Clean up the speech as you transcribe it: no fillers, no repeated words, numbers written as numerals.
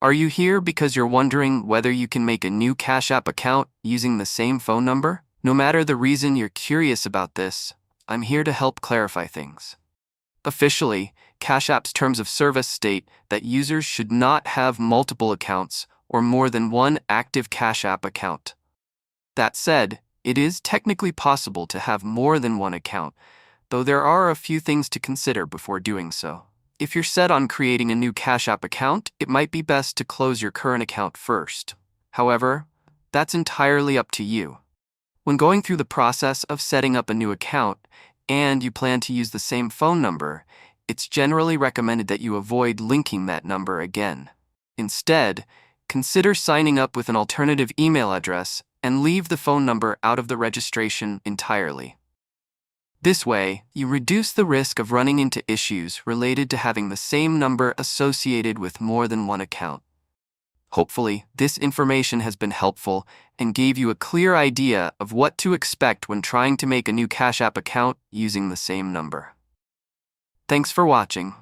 Are you here because you're wondering whether you can make a new Cash App account using the same phone number? No matter the reason you're curious about this, I'm here to help clarify things. Officially, Cash App's terms of service state that users should not have multiple accounts or more than one active Cash App account. That said, it is technically possible to have more than one account, though there are a few things to consider before doing so. If you're set on creating a new Cash App account, it might be best to close your current account first. However, that's entirely up to you. When going through the process of setting up a new account, and you plan to use the same phone number, it's generally recommended that you avoid linking that number again. Instead, consider signing up with an alternative email address and leave the phone number out of the registration entirely. This way, you reduce the risk of running into issues related to having the same number associated with more than one account. Hopefully, this information has been helpful and gave you a clear idea of what to expect when trying to make a new Cash App account using the same number. Thanks for watching.